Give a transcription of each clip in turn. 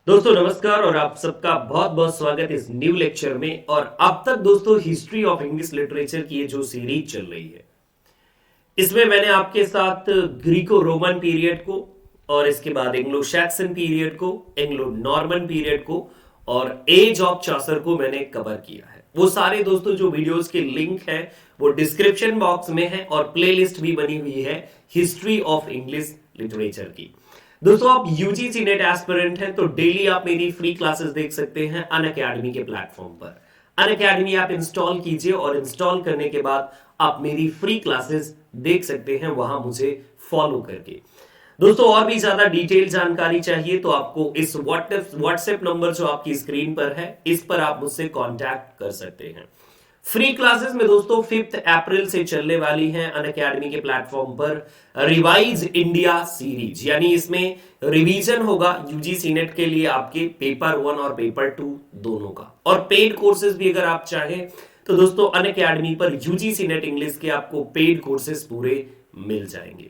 दोस्तों नमस्कार और आप सबका बहुत बहुत स्वागत इस न्यू लेक्चर में। और अब तक दोस्तों हिस्ट्री ऑफ इंग्लिश लिटरेचर की ये जो सीरीज चल रही है, इसमें मैंने आपके साथ ग्रीको रोमन पीरियड को और इसके बाद एंग्लो सैक्सन पीरियड को, एंग्लो नॉर्मन पीरियड को और एज ऑफ चॉसर को मैंने कवर किया है। वो सारे दोस्तों जो वीडियोस के लिंक है वो डिस्क्रिप्शन बॉक्स में है और प्लेलिस्ट भी बनी हुई है हिस्ट्री ऑफ इंग्लिश लिटरेचर की। दोस्तों आप यूजीसी नेट एस्पिरेंट हैं तो डेली आप मेरी फ्री क्लासेस देख सकते हैं अनअकैडमी के प्लेटफॉर्म पर। अनअकैडमी आप इंस्टॉल कीजिए और इंस्टॉल करने के बाद आप मेरी फ्री क्लासेस देख सकते हैं वहां मुझे फॉलो करके। दोस्तों और भी ज्यादा डिटेल जानकारी चाहिए तो आपको इस व्हाट्सएप नंबर जो आपकी स्क्रीन पर है इस पर आप मुझसे कांटेक्ट कर सकते हैं। फ्री क्लासेस में दोस्तों 5 अप्रैल से चलने वाली हैं अनअकैडमी के प्लेटफॉर्म पर रिवाइज इंडिया सीरीज, यानी इसमें रिवीजन होगा यूजीसी नेट के लिए आपके पेपर 1 और पेपर 2 दोनों का। और पेड कोर्सेज भी अगर आप चाहें तो दोस्तों अनअकैडमी पर यूजीसी नेट इंग्लिश के आपको पेड कोर्सेज पूरे मिल जाएंगे।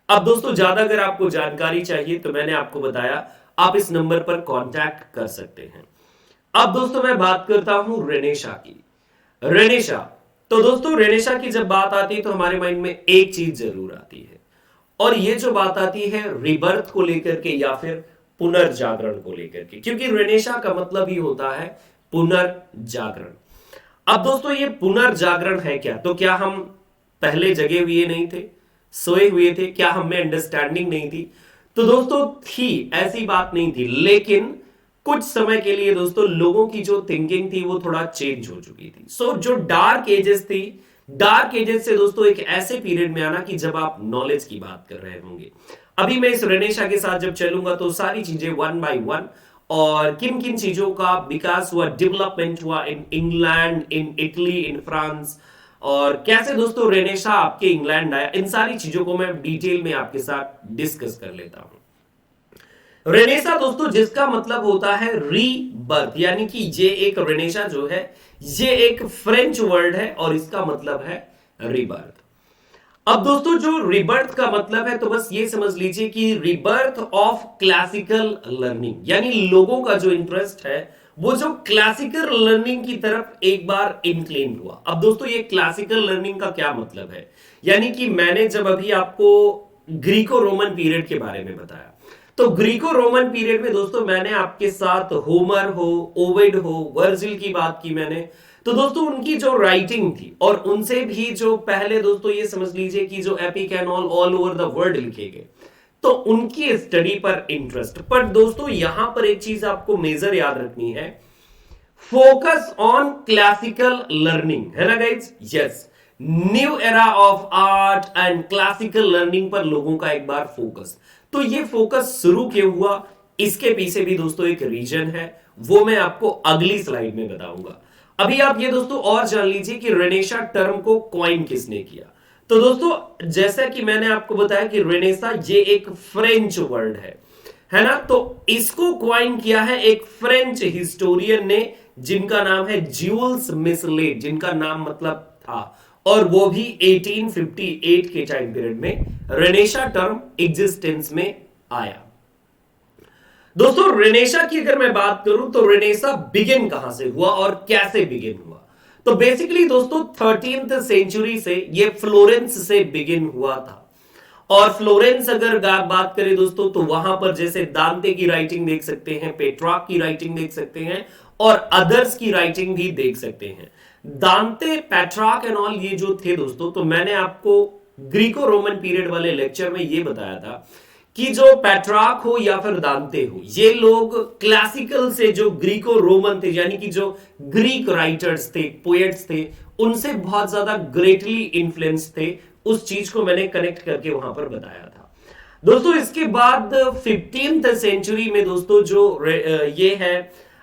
अब दोस्तों ज्यादा अगर आपको जानकारी चाहिए तो मैंने आपको बताया आप इस नंबर पर कांटेक्ट कर सकते हैं। अब दोस्तों मैं बात करता हूं रेनेशा की। रेनेशा, तो दोस्तों रेनेशा की जब बात आती है तो हमारे माइंड में एक चीज जरूर आती है और ये जो बात आती है रिबर्थ को लेकर के या फिर पुनर्जागरण को लेकर के, क्योंकि रेनेशा का मतलब ही होता है पुनर्जागरण। अब दोस्तों ये पुनर्जागरण है क्या? तो क्या हम पहले जगे हुए नहीं थे, सोए हुए थे? क्या हमें अंडरस्टैंडिंग नहीं थी? तो दोस्तों थी, ऐसी बात नहीं थी, लेकिन कुछ समय के लिए दोस्तों लोगों की जो थिंकिंग थी वो थोड़ा चेंज हो चुकी थी। जो डार्क एजेस थी, डार्क एजेस से दोस्तों एक ऐसे पीरियड में आना कि जब आप नॉलेज की बात कर रहे होंगे। अभी मैं इस रेनेशा के साथ जब चलूंगा तो सारी चीजें वन बाय वन और किन किन चीजों का विकास हुआ, डेवलपमेंट हुआ in England, in Italy, in France, और कैसे दोस्तों रेनेशा आपके इंग्लैंड आया, इन सारी चीजों को मैं डिटेल में आपके साथ डिस्कस कर लेता हूं। रेनेसा दोस्तों जिसका मतलब होता है रीबर्थ, यानी कि ये एक रेनेसा जो है ये एक फ्रेंच वर्ड है और इसका मतलब है रीबर्थ। अब दोस्तों जो रीबर्थ का मतलब है तो बस ये समझ लीजिए कि रीबर्थ ऑफ क्लासिकल लर्निंग, यानी लोगों का जो इंटरेस्ट है वो जो क्लासिकल लर्निंग की तरफ एक बार इंक्लिन हुआ। अब दोस्तों ये क्लासिकल लर्निंग का क्या मतलब है, यानी कि मैंने जब अभी आपको ग्रीको रोमन पीरियड के बारे में बताया तो ग्रीको रोमन पीरियड में दोस्तों मैंने आपके साथ होमर हो, ओविड हो, वर्जिल की बात की मैंने। तो दोस्तों उनकी जो राइटिंग थी और उनसे भी जो पहले दोस्तों ये समझ लीजिए कि जो epic and all over the world लिखे गए, तो उनकी स्टडी पर इंटरेस्ट। पर दोस्तों यहां पर एक चीज आपको मेजर याद रखनी है, फोकस ऑन क्लासिकल लर्निंग, है ना guys? Yes, new era of art and classical learning पर लोगों का एक बार फोकस। तो ये फोकस शुरू क्यों हुआ, इसके पीछे भी दोस्तों एक रीजन है, वो मैं आपको अगली स्लाइड में बताऊंगा। अभी आप ये दोस्तों और जान लीजिए कि रेनेशा टर्म को कॉइन किसने किया। तो दोस्तों जैसा कि मैंने आपको बताया कि रेनेसा ये एक फ्रेंच वर्ड है ना? तो इसको क्वाइन किया है एक फ्रेंच हिस्टोरियन ने जिनका नाम है ज्यूल्स मिसलेट, जिनका नाम मतलब था, और वो भी 1858 के टाइम पीरियड में रेनेशा टर्म एग्जिस्टेंस में आया। दोस्तों रेनेशा की अगर मैं बात करूं तो रेनेशा बिगिन कहां से हुआ और कैसे बिगिन हुआ? तो बेसिकली दोस्तों 13th सेंचुरी से ये फ्लोरेंस से बिगिन हुआ था। और फ्लोरेंस अगर बात करें दोस्तों तो वहां पर जैसे दांते की राइटिंग देख सकते हैं, पेट्रार्क की राइटिंग देख सकते हैं और अदर्स की राइटिंग भी देख सकते हैं। दांते, पेट्रार्क एंड ऑल ये जो थे दोस्तों, तो मैंने आपको ग्रीको रोमन पीरियड वाले लेक्चर में ये बताया था कि जो पेट्रार्क हो या फिर दांते हो, ये लोग क्लासिकल से जो ग्रीको रोमन थे, यानी कि जो ग्रीक राइटर्स थे, पोएट्स थे, उनसे बहुत ज्यादा ग्रेटली इन्फ्लुएंस थे। उस चीज को मैंने कनेक्ट करके वहां पर बताया था। दोस्तों इसके बाद 15th सेंचुरी में दोस्तों जो ये है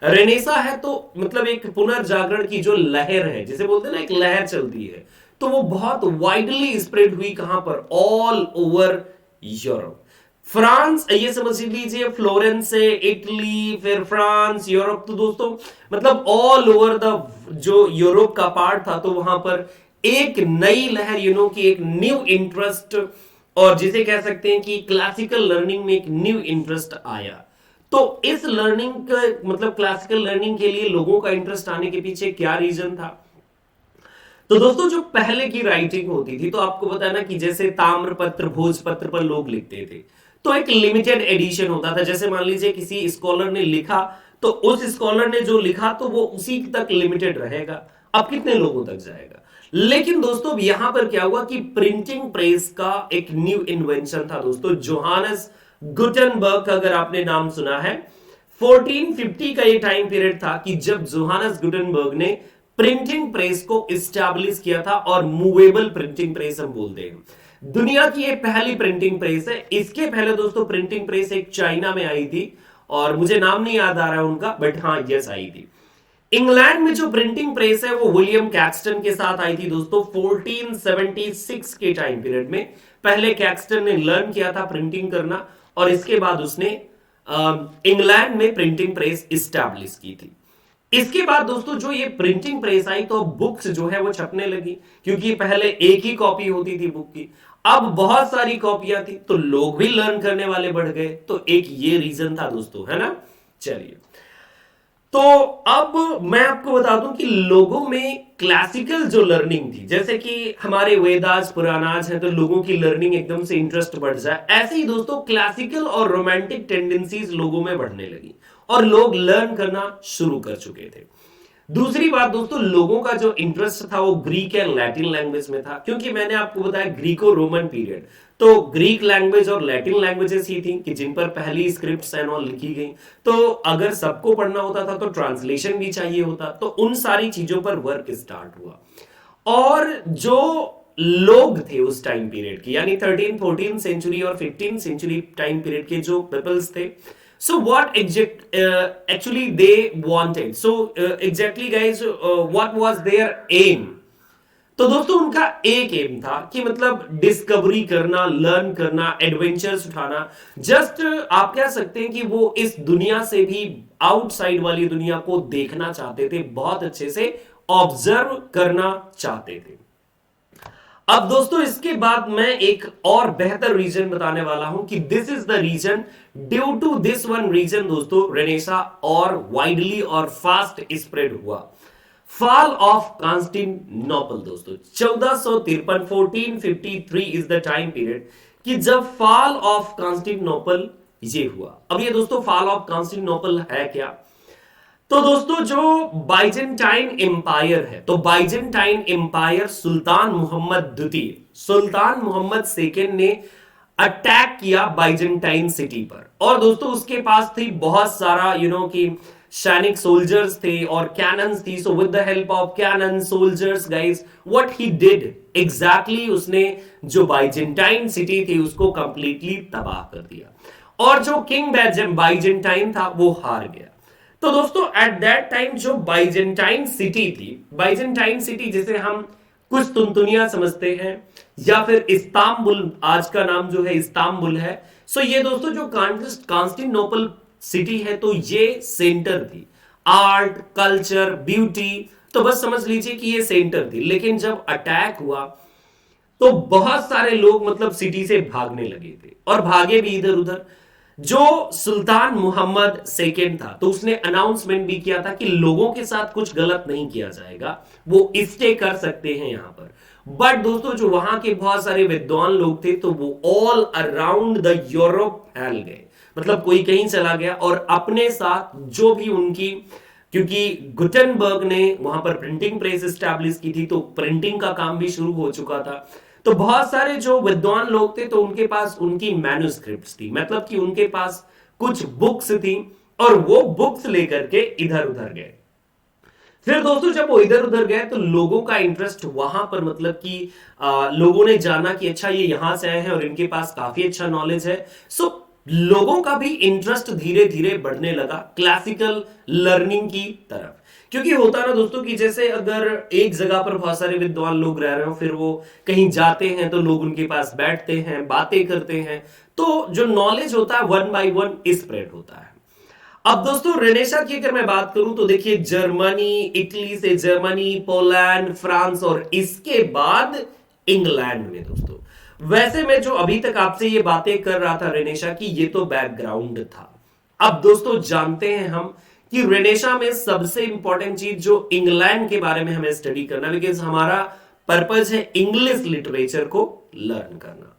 रेनेसा है, तो मतलब एक पुनर्जागरण की जो लहर है, जिसे बोलते हैं ना एक लहर चलती है, तो वो बहुत वाइडली स्प्रेड हुई कहां पर? All over Europe. फ्रांस, ये समझ लीजिए फ्लोरेंस से इटली, फिर फ्रांस, यूरोप, तो दोस्तों मतलब ऑल ओवर द जो यूरोप का पार्ट था, तो वहां पर एक नई लहर की एक न्यू इंटरेस्ट, और जिसे कह सकते हैं कि क्लासिकल लर्निंग में एक न्यू इंटरेस्ट आया। तो इस लर्निंग मतलब क्लासिकल लर्निंग के लिए लोगों का इंटरेस्ट आने के पीछे क्या रीजन था? तो दोस्तों जो पहले की राइटिंग होती थी, तो आपको पता है ना कि जैसे ताम्रपत्र भोजपत्र पर लोग लिखते थे, तो एक लिमिटेड एडिशन होता था। जैसे मान लीजिए किसी स्कॉलर ने लिखा, तो उस स्कॉलर ने जो लिखा तो वो उसी तक लिमिटेड रहेगा, अब कितने लोगों तक जाएगा। लेकिन दोस्तों यहां पर क्या हुआ कि प्रिंटिंग प्रेस का एक न्यू इन्वेंशन था दोस्तों, जोहानस गुटेनबर्ग, अगर आपने नाम सुना है। 1450 का ये टाइम पीरियड था कि जब जोहानस गुटेनबर्ग ने प्रिंटिंग प्रेस को इस्टेब्लिश किया था, और मूवेबल प्रिंटिंग प्रेस हम बोलते हैं। दुनिया की ये पहली प्रिंटिंग प्रेस है। इसके पहले दोस्तों प्रिंटिंग प्रेस एक चाइना में आई थी, और मुझे नाम नहीं याद आ रहा है उनका, बट हाँ यस आई थी। इंग्लैंड में जो प्रिंटिंग प्रेस है वो विलियम कैक्सटन के साथ आई थी दोस्तों 1476 के टाइम पीरियड में। पहले कैक्सटन ने लर्न किया था प्रिंटिंग करना, और इसके बाद उसने इंग्लैंड में प्रिंटिंग प्रेस इस्टेब्लिश की थी। इसके बाद दोस्तों जो ये प्रिंटिंग प्रेस आई, तो बुक्स जो है वो छपने लगी, क्योंकि पहले एक ही कॉपी होती थी बुक की, अब बहुत सारी कॉपियां थी, तो लोग भी लर्न करने वाले बढ़ गए। तो एक ये रीजन था दोस्तों, है ना। चलिए, तो अब मैं आपको बता दूं कि लोगों में क्लासिकल जो लर्निंग थी, जैसे कि हमारे वेदास पुराणाज हैं, तो लोगों की लर्निंग एकदम से इंटरेस्ट बढ़ जाए, ऐसे ही दोस्तों क्लासिकल और रोमांटिक टेंडेंसीज लोगों में बढ़ने लगी, और लोग लर्न करना शुरू कर चुके थे। दूसरी बात दोस्तों, लोगों का जो इंटरेस्ट था वो ग्रीक एंड लैटिन लैंग्वेज में था, क्योंकि मैंने आपको बताया ग्रीको रोमन पीरियड, तो ग्रीक लैंग्वेज और लैटिन लैंग्वेजेस ही थी कि जिन पर पहली स्क्रिप्ट्स एंड ऑल लिखी गई। तो अगर सबको पढ़ना होता था तो ट्रांसलेशन भी चाहिए होता, तो उन सारी चीजों पर वर्क स्टार्ट हुआ। और जो लोग थे उस टाइम पीरियड की, यानी 13-14 सेंचुरी और 15 सेंचुरी टाइम पीरियड के जो पीपल्स थे, so what actually they wanted, so exactly guys, what was their aim? तो दोस्तों उनका एक एम था कि मतलब डिस्कवरी करना, लर्न करना, एडवेंचर्स उठाना। जस्ट आप कह सकते हैं कि वो इस दुनिया से भी आउटसाइड वाली दुनिया को देखना चाहते थे, बहुत अच्छे से ऑब्जर्व करना चाहते थे। अब दोस्तों इसके बाद मैं एक और बेहतर रीजन बताने वाला हूं कि this is the reason, due to this one reason दोस्तों रेनेसा और वाइडली और फास्ट स्प्रेड हुआ। फॉल ऑफ कॉन्स्टेंटिनोपल दोस्तों 1453, 1453 इज द टाइम पीरियड कि जब फॉल ऑफ कॉन्स्टेंटिनोपल ये हुआ। अब ये दोस्तों फॉल ऑफ कॉन्स्टेंटिनोपल है क्या? तो दोस्तों जो बाइजेंटाइन एम्पायर है, तो बाइजेंटाइन एम्पायर सुल्तान मोहम्मद द्वितीय, सुल्तान मोहम्मद सेकेंड ने अटैक किया बाइजेंटाइन सिटी पर। और दोस्तों उसके पास थी बहुत सारा कि सैनिक सोल्जर्स थे और कैनन्स थी। So with the help of cannon soldiers guys, what he did exactly, उसने जो बाइजेंटाइन सिटी थी उसको कंप्लीटली तबाह कर दिया, और जो किंग बाइजेंटाइन था वो हार गया। तो दोस्तों एट दैट टाइम जो बाइजेंटाइन सिटी थी, बाइजेंटाइन सिटी जिसे हम कुछ तुनतुनिया समझते हैं, या फिर इस्तांबुल, आज का नाम जो है इस्तांबुल है। सो ये दोस्तों जो कॉन्स्टेंटिनोपल सिटी है, तो ये सेंटर थी आर्ट, कल्चर, ब्यूटी, तो बस समझ लीजिए कि ये सेंटर थी। लेकिन जब अटैक हुआ तो बहुत सारे लोग मतलब सिटी से भागने लगे थे, और भागे भी इधर उधर। जो सुल्तान मोहम्मद सेकेंड था, तो उसने अनाउंसमेंट भी किया था कि लोगों के साथ कुछ गलत नहीं किया जाएगा, वो स्टे कर सकते हैं यहां पर। बट दोस्तों जो वहां के बहुत सारे विद्वान लोग थे, तो वो ऑल अराउंड द यूरोप फैल गए, मतलब कोई कहीं चला गया, और अपने साथ जो भी उनकी, क्योंकि गुटेनबर्ग ने वहां पर प्रिंटिंग प्रेस एस्टैब्लिश की थी, तो प्रिंटिंग का काम भी शुरू हो चुका था। तो बहुत सारे जो विद्वान लोग थे, तो उनके पास उनकी मैन्युस्क्रिप्ट्स थी, मतलब कि उनके पास कुछ बुक्स थी, और वो बुक्स लेकर के इधर उधर गए। फिर दोस्तों जब वो इधर उधर गए तो लोगों का इंटरेस्ट वहां पर, मतलब कि लोगों ने जाना कि अच्छा ये यहां से आए हैं और इनके पास काफी अच्छा नॉलेज है। सो लोगों का भी इंटरेस्ट धीरे धीरे बढ़ने लगा क्लासिकल लर्निंग की तरफ। क्योंकि होता ना दोस्तों कि जैसे अगर एक जगह पर बहुत सारे विद्वान लोग रह रहे हो, फिर वो कहीं जाते हैं तो लोग उनके पास बैठते हैं, बातें करते हैं, तो जो नॉलेज होता है वन बाय वन स्प्रेड होता है। अब दोस्तों रेनेसा की अगर मैं बात करूं तो देखिए, जर्मनी, इटली से जर्मनी, पोलैंड, फ्रांस, और इसके बाद इंग्लैंड में दोस्तों। वैसे मैं जो अभी तक आपसे ये बातें कर रहा था रेनेसा की, ये तो बैकग्राउंड था, अब दोस्तों जानते हैं हम कि रेनेसा में सबसे इंपॉर्टेंट चीज जो इंग्लैंड के बारे में हमें स्टडी करना, बिकॉज हमारा पर्पज है इंग्लिश लिटरेचर को लर्न करना।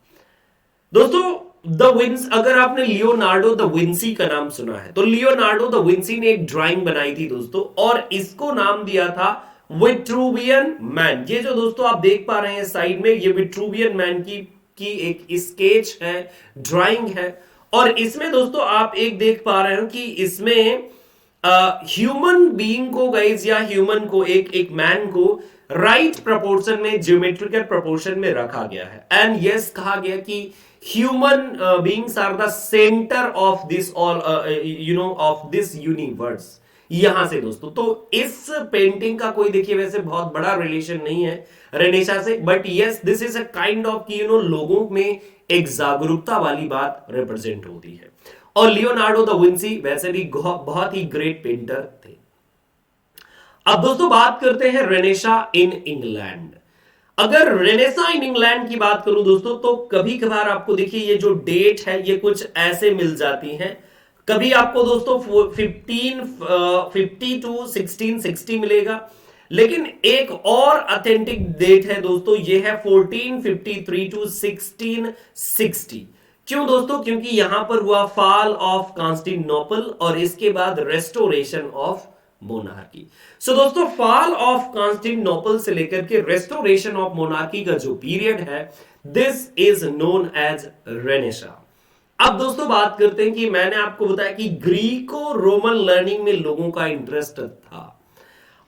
दोस्तों द विंस, अगर आपने लियोनार्डो द विंसी का नाम सुना है, तो लियोनार्डो द विंसी ने एक ड्राइंग बनाई थी दोस्तों, और इसको नाम दिया था विट्रूवियन मैन। ये जो दोस्तों आप देख पा रहे हैं साइड में, ये विट्रूवियन मैन की एक स्केच है, ड्राइंग है। और इसमें दोस्तों आप एक देख पा रहे हो कि इसमें ह्यूमन बीइंग को गाइज, या ह्यूमन को, एक मैन को राइट प्रपोर्शन में, ज्योमेट्रिकल प्रपोर्शन में रखा गया है। एंड यस कहा गया कि human beings are the centre of this all of this universe. यहां से दोस्तों, तो इस पेंटिंग का कोई देखिए वैसे बहुत बड़ा रिलेशन नहीं है रेनेसा से, but yes this is a kind of लोगों में एक जागरूकता वाली बात रिप्रेजेंट होती है। और लियोनार्डो द विंसी वैसे भी बहुत ही ग्रेट पेंटर थे। अब दोस्तों बात करते हैं रेनेसा इन इंग्लैंड। अगर रेनेसा इन इंग्लैंड की बात करूं दोस्तों, तो कभी कभार आपको देखिए ये जो डेट है ये कुछ ऐसे मिल जाती है। कभी आपको दोस्तों 1550 टू 1660 मिलेगा, लेकिन एक और ऑथेंटिक डेट है दोस्तों, ये है 1453 टू 1660। क्यों दोस्तों? क्योंकि यहां पर हुआ फॉल ऑफ कॉन्स्टेंटिनोपल और इसके बाद रेस्टोरेशन ऑफ मोनार्की। सो दोस्तों फॉल ऑफ कॉन्स्टेंटिनोपल से लेकर के रेस्टोरेशन ऑफ मोनार्की का जो पीरियड है, this is known as renaissance. अब दोस्तों बात करते हैं कि मैंने आपको बताया कि ग्रीको रोमन लर्निंग में लोगों का इंटरेस्ट था,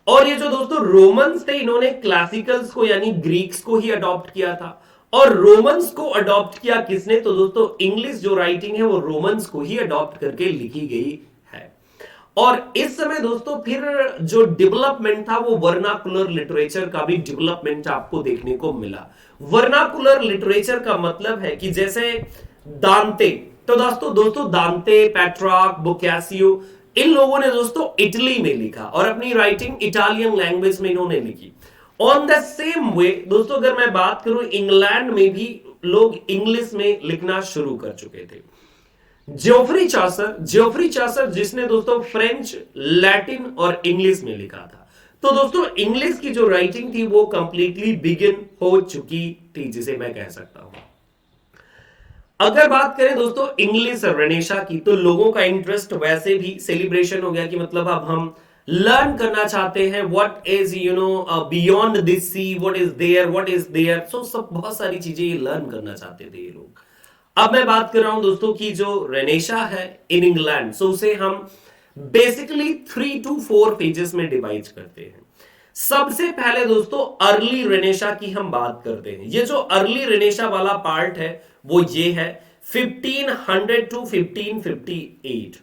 और ये जो दोस्तों रोमन्स थे, इन्होंने क्लासिकल्स को यानी ग्रीक्स को ही अडॉप्ट किया था। और रोमन्स को अडॉप्ट किया किसने? तो दोस्तों इंग्लिश जो राइटिंग है वो रोमन्स को ही अडॉप्ट करके लिखी गई है। और इस समय दोस्तों फिर जो डेवलपमेंट था वो वर्नाकुलर लिटरेचर का भी डेवलपमेंट आपको देखने को मिला। वर्नाकुलर लिटरेचर का मतलब है कि जैसे दांते, तो दोस्तों दांते, पेट्रार्क, बोकासियो, इन लोगों ने दोस्तों इटली में लिखा और अपनी राइटिंग इटालियन लैंग्वेज में इन्होंने लिखी। ऑन द सेम वे दोस्तों अगर मैं बात करूं, इंग्लैंड में भी लोग इंग्लिश में लिखना शुरू कर चुके थे। ज्योफ्री चासर जिसने दोस्तों फ्रेंच, लैटिन और इंग्लिश में लिखा था। तो दोस्तों इंग्लिश की जो राइटिंग थी वो कंप्लीटली बिगिन हो चुकी थी, जिसे मैं कह सकता हूं। अगर बात करें दोस्तों इंग्लिश रेनेसा की, तो लोगों का इंटरेस्ट वैसे भी सेलिब्रेशन हो गया कि मतलब अब हम लर्न करना चाहते हैं what is beyond this sea, what is there so सब बहुत सारी चीजें ये लर्न करना चाहते थे ये लोग। अब मैं बात कर रहा हूं दोस्तों की जो रेनेसा है इन इंग्लैंड, सो उसे हम बेसिकली 3 to 4 पेजेस में डिवाइड करते हैं। सबसे पहले दोस्तों अर्ली रेनेसा की हम बात करते हैं। ये जो अर्ली रेनेसा वाला पार्ट है वो ये है 1500 टू 1558।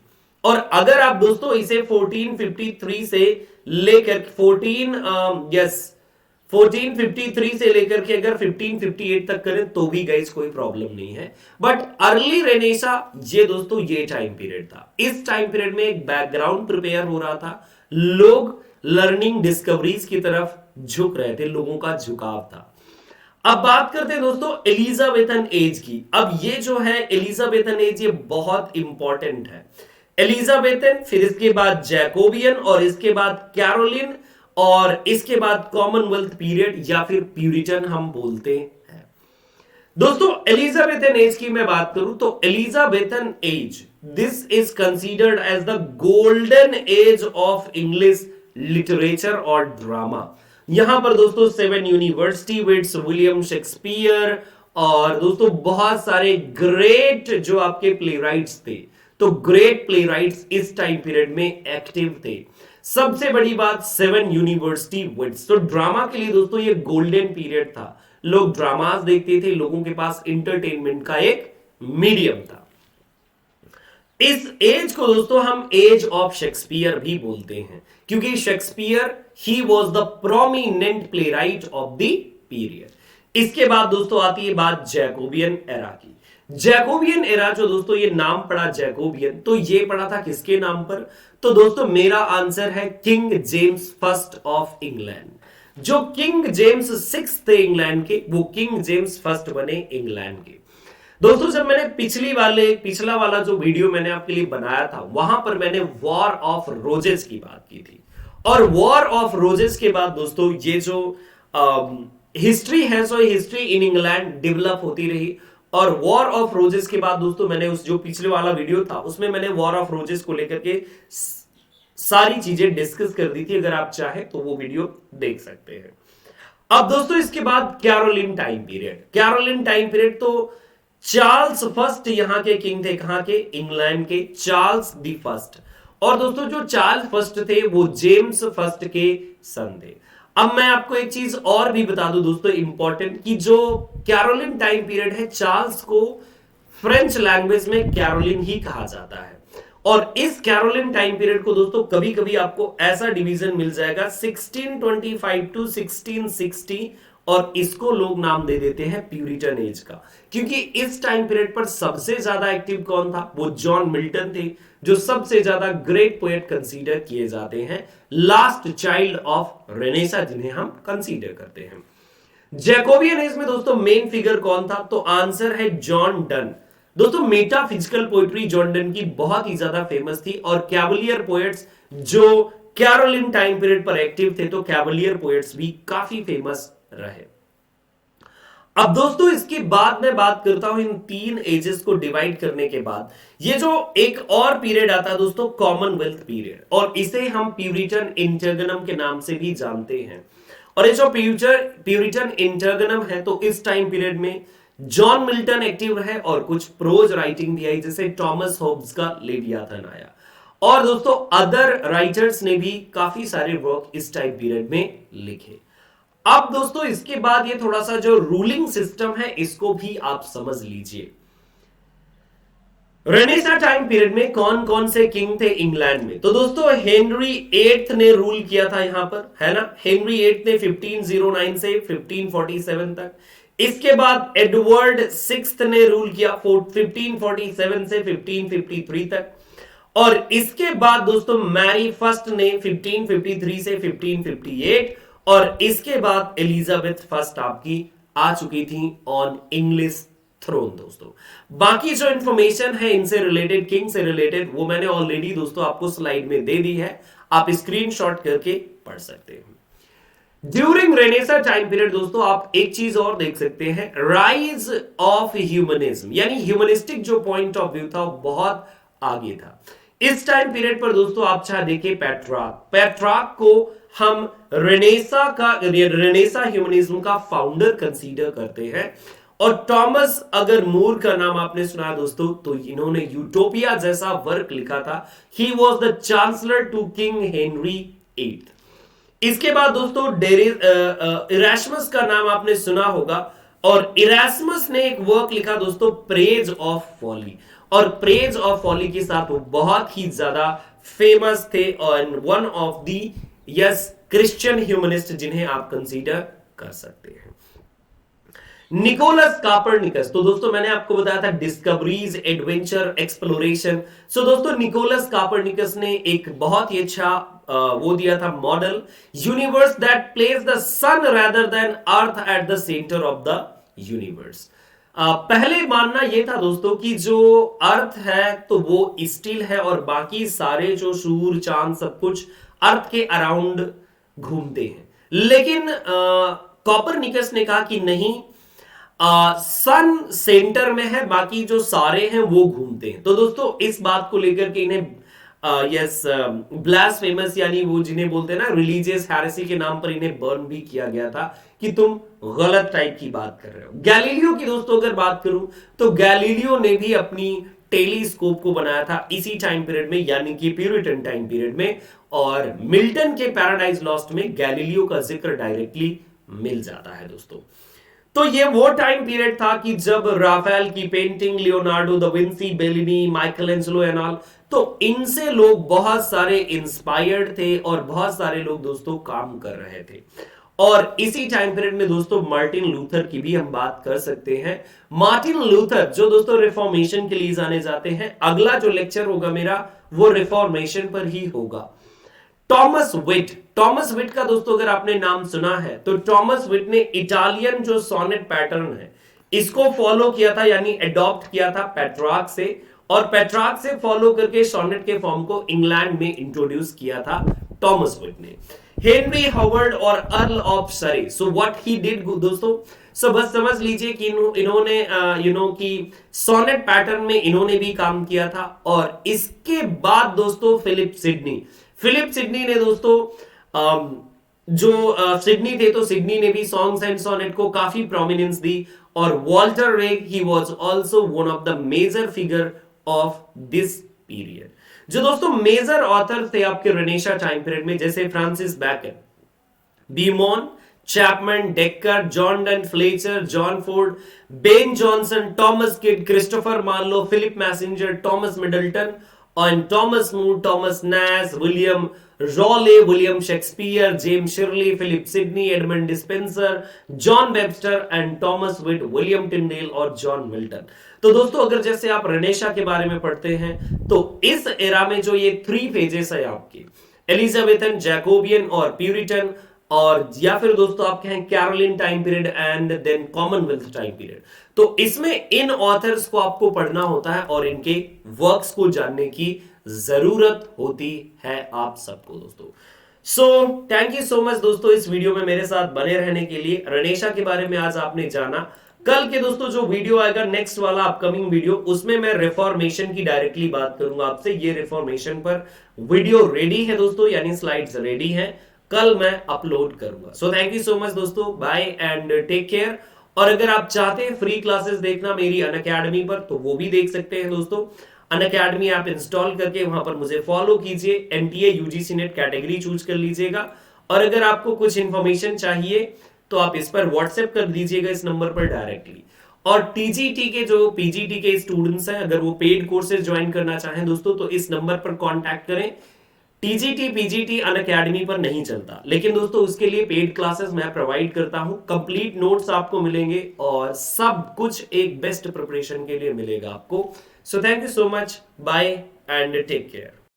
और अगर आप दोस्तों इसे 1453 से लेकर 1453 से लेकर के अगर 1558 तक करें तो भी गाइस कोई प्रॉब्लम नहीं है। बट अर्ली रेनेसा ये दोस्तों ये टाइम पीरियड था। इस टाइम पीरियड में एक बैकग्राउंड प्रिपेयर हो रहा था, लोग लर्निंग डिस्कवरीज की तरफ झुक रहे थे, लोगों का झुकाव था। अब बात करते हैं दोस्तों एलिजाबेथन एज की। अब ये जो है एलिजाबेथन एज ये बहुत इंपॉर्टेंट है। एलिजाबेथन, फिर इसके बाद जैकोबियन और इसके बाद कैरोलिन और इसके बाद कॉमनवेल्थ पीरियड या फिर प्यूरिटन हम बोलते हैं। दोस्तों एलिजाबेथन एज की मैं बात करूं तो Elizabethan age this is considered as the golden age of English literature और ड्रामा। यहां पर दोस्तों 7 यूनिवर्सिटी विट्स, विलियम शेक्सपियर और दोस्तों बहुत सारे ग्रेट जो आपके प्लेराइट्स थे, तो ग्रेट प्लेराइट्स इस टाइम पीरियड में एक्टिव थे। सबसे बड़ी बात 7 यूनिवर्सिटी विट्स, तो ड्रामा के लिए दोस्तों ये गोल्डन पीरियड था। लोग ड्रामास देखते थे, लोगों के पास इंटरटेनमेंट का एक मीडियम था। इस एज को दोस्तों हम एज ऑफ शेक्सपियर भी बोलते हैं, क्योंकि Shakespeare he was the prominent playwright of the period. इसके बाद दोस्तों आती है बात जैकोबियन एरा की। जैकोबियन एरा जो दोस्तों ये नाम पड़ा जैकोबियन, तो ये पड़ा था किसके नाम पर? तो दोस्तों मेरा आंसर है king James first of England. जो किंग जेम्स 6 थे इंग्लैंड के, वो किंग जेम्स फर्स्ट बने इंग्लैंड के। दोस्तों जब मैंने पिछला वाला जो वीडियो मैंने आपके लिए बनाया था, वहां पर मैंने वॉर ऑफ रोजेस की बात की थी। और वॉर ऑफ रोजेस के बाद दोस्तों ये जो हिस्ट्री है, so history in England develop होती रही। और वॉर ऑफ रोजेस के बाद दोस्तों मैंने उस जो पिछले वाला वीडियो था उसमें मैंने वॉर ऑफ रोजेस को लेकर के सारी चीजें डिस्कस कर दी थी। अगर आप चाहें तो वो वीडियो देख सकते हैं। अब दोस्तों इसके बाद Caroline time period. Caroline time period तो चार्ल्स फर्स्ट यहां के किंग थे, कहां के, इंग्लैंड के, चार्ल्स दी फर्स्ट। और दोस्तों जो चार्ल्स फर्स्ट थे वो जेम्स फर्स्ट के सन थे। अब मैं आपको एक चीज और भी बता दूं दोस्तों इंपॉर्टेंट, कि जो कैरोलिन टाइम पीरियड है, चार्ल्स को फ्रेंच लैंग्वेज में कैरोलिन ही कहा जाता है। और इस कैरोलिन टाइम पीरियड को दोस्तों कभी कभी आपको ऐसा डिवीजन मिल जाएगा 1625 टू 1660, और इसको लोग नाम दे देते हैं प्यूरिटन एज का। क्योंकि इस टाइम पीरियड पर सबसे ज्यादा एक्टिव कौन था, वो जॉन मिल्टन थे, जो सबसे ज्यादा ग्रेट पोएट कंसीडर किए जाते हैं, लास्ट चाइल्ड ऑफ रेनेसा जिन्हें हम कंसीडर करते हैं। जैकोबियन एज में दोस्तों मेन फिगर कौन था, तो आंसर है जॉन डन। दोस्तों मेटाफिजिकल पोएट्री जॉन डन की बहुत ही ज्यादा फेमस थी। और कैवलियर पोएट्स जो कैरोलिन टाइम पीरियड पर एक्टिव थे, तो कैवलियर पोएट्स भी काफी फेमस रहे। अब दोस्तों इसके बाद मैं बात करता हूं इन तीन एजेस को डिवाइड करने के बाद, ये जो एक और पीरियड आता है दोस्तों, कॉमनवेल्थ पीरियड, और इसे हम प्यूरिटन इंटरगनम के नाम से भी जानते हैं। और ये जो प्यूरिटन इंटरगनम है, तो इस टाइम पीरियड में जॉन मिल्टन एक्टिव रहे और कुछ प्रोज राइटिंग भी आई, जैसे थॉमस होब्स का लेवियाथन आया। और दोस्तों अदर राइटर्स ने भी काफी सारे वर्क इस टाइम पीरियड में लिखे। अब दोस्तों इसके बाद ये थोड़ा सा जो रूलिंग सिस्टम है इसको भी आप समझ लीजिए। रेनेसा टाइम पीरियड में कौन कौन से किंग थे इंग्लैंड में, तो दोस्तों हेनरी 8th ने रूल किया था यहां पर, है ना। हेनरी 8 ने 1509 से 1547 तक। इसके बाद एडवर्ड 6th ने रूल किया 1547 से 1553 तक। और इसके बाद दोस्तों मैरी फर्स्ट ने 1553 से 1558। और इसके बाद एलिजाबेथ फर्स्ट आपकी आ चुकी थी ऑन इंग्लिश थ्रोन। दोस्तों बाकी जो इंफॉर्मेशन है इनसे रिलेटेड, किंग से रिलेटेड, वो मैंने ऑलरेडी दोस्तों आपको स्लाइड में दे दी है, आप स्क्रीनशॉट करके पढ़ सकते हैं। ड्यूरिंग रेनेसा टाइम पीरियड दोस्तों आप एक चीज और देख सकते हैं, राइज ऑफ ह्यूमनिज्म, यानी ह्यूमनिस्टिक जो पॉइंट ऑफ व्यू था वो बहुत आगे था। इस टाइम पीरियड पर दोस्तों आप चाहे देखिए पेट्रार्क को हम रेनेसा ह्यूमनिज्म का फाउंडर कंसीडर करते हैं। और टॉमस अगर मूर का नाम आपने सुना दोस्तों, तो इन्होंने यूटोपिया जैसा वर्क लिखा था। He was the chancellor to king Henry 8th। इसके बाद दोस्तों इरास्मस का नाम आपने सुना होगा, और इरास्मस ने एक वर्क लिखा दोस्तों, प्रेज ऑफ फॉली। और प्रेज ऑफ फॉली के साथ वो बहुत ही ज्यादा फेमस थे और one of the Christian humanist जिन्हें आप कंसीडर कर सकते हैं। निकोलस कापरनिकस, तो दोस्तों मैंने आपको बताया था डिस्कवरीज, एडवेंचर, एक्सप्लोरेशन। सो दोस्तों निकोलस कापरनिकस ने एक बहुत ही अच्छा वो दिया था model, universe that place the sun rather than earth at the centre of the universe. पहले मानना यह था दोस्तों कि जो अर्थ है तो वो स्टिल है और बाकी सारे जो सूर्य चांद सब कुछ अर्थ के अराउंड घूमते हैं। लेकिन कॉपरनिकस ने कहा कि नहीं, सन सेंटर में है, बाकी जो सारे हैं वो घूमते हैं। तो दोस्तों इस बात को लेकर के इन्हें ब्लास्फेमस, यानी वो जिन्हें बोलते हैं ना रिलीजियस हेरेसी के नाम पर इन्हें बर्न भी किया गया था कि तुम गलत टाइप की बात कर रहे हो। गैलीलियो की दोस्तों अगर बात करूं तो गैलीलियो ने भी अपनी टेलीस्कोप को बनाया था इसी टाइम पीरियड में, यानी कि प्यूरिटन टाइम पीरियड में। और मिल्टन के पैराडाइज लॉस्ट में गैलीलियो का जिक्र डायरेक्टली मिल जाता है दोस्तों। तो ये वो टाइम पीरियड था कि जब राफेल की painting, Leonardo da Vinci, Bellini, Michelangelo and all, तो इनसे लोग बहुत सारे इंस्पायर्ड थे और बहुत सारे लोग दोस्तों काम कर रहे थे। और इसी टाइम पीरियड में दोस्तों मार्टिन लूथर की भी हम बात कर सकते हैं। मार्टिन लूथर जो दोस्तों रिफॉर्मेशन के लिए जाने जाते हैं, अगला जो लेक्चर होगा मेरा वो रिफॉर्मेशन पर ही होगा। टॉमस विट का दोस्तों अगर आपने नाम सुना है तो टॉमस विट ने इटालियन जो सोनेट पैटर्न है इसको फॉलो किया था यानी अडॉप्ट किया था पेट्रार्क से, और पेट्रार्क से फॉलो करके सोनेट के फॉर्म को इंग्लैंड में इंट्रोड्यूस किया था थॉमस विट ने। हेनरी हावर्ड और अर्ल ऑफ सरे, सो व्हाट ही डिड दोस्तों, सो बस समझ लीजिए कि इन्होंने कि सोनेट पैटर्न में इन्होंने भी काम किया था। और इसके बाद दोस्तों फिलिप सिडनी ने दोस्तों जो सिडनी थे, तो सिडनी ने भी सॉन्ग्स एंड सोनेट को काफी प्रोमिनेंस दी। और वॉल्टर रेग he was also one of the major figure of this period. जो दोस्तों मेजर ऑथर थे आपके रेनेसा टाइम पीरियड में, जैसे Francis Bacon, Beaumont, Chapman, Dekker, John Donne Fletcher, John Ford, Ben Jonson, Thomas Kyd, Christopher Marlowe, Philip Massinger, Thomas Middleton और Thomas More, Thomas Nashe, William Raleigh, William Shakespeare, James Shirley, Philip Sidney, Edmund Spenser, John Webster and Thomas Wyatt, William Tyndale और John Milton. तो दोस्तों अगर जैसे आप Renaissance के बारे में पढ़ते हैं तो इस एरा में जो ये 3 फेजेस है आपके, एलिजाबेथन, जैकोबियन और प्यूरिटन, और या फिर दोस्तों आप कहें Caroline time period and then Commonwealth time period, तो इसमें इन ऑथर्स को आपको पढ़ना होता है और इनके वर्क्स को जानने की जरूरत होती है आप सबको दोस्तों। सो थैंक यू सो मच दोस्तों इस वीडियो में मेरे साथ बने रहने के लिए। रेनेसा के बारे में आज आपने जाना। कल के दोस्तों जो वीडियो आएगा नेक्स्ट वाला अपकमिंग वीडियो, उसमें मैं रिफॉर्मेशन की डायरेक्टली बात करूंगा आपसे। ये रिफॉर्मेशन पर वीडियो रेडी है दोस्तों, यानी स्लाइड्स रेडी हैं, कल मैं अपलोड करूंगा। सो थैंक यू सो मच दोस्तों, बाय एंड टेक केयर। और अगर आप चाहते हैं फ्री क्लासेस देखना मेरी अनअकैडमी पर, तो वो भी देख सकते हैं दोस्तों। अनअकैडमी ऐप इंस्टॉल करके वहां पर मुझे फॉलो कीजिए, NTA UGC net category choose कर लीजिएगा। और अगर आपको कुछ इंफॉर्मेशन चाहिए तो आप इस पर व्हाट्सएप कर दीजिएगा इस नंबर पर डायरेक्टली। और टीजीटी के जो पीजीटी के स्टूडेंट्स हैं, अगर वो पेड कोर्सेज ज्वाइन करना चाहें दोस्तों, तो इस नंबर पर कांटेक्ट करें। टीजीटी पीजीटी अनअकैडमी पर नहीं चलता, लेकिन दोस्तों उसके लिए पेड क्लासेस मैं प्रोवाइड करता हूं, कंप्लीट नोट्स आपको मिलेंगे और सब कुछ एक बेस्ट प्रिपरेशन के लिए मिलेगा आपको। So thank you so much, bye and take care.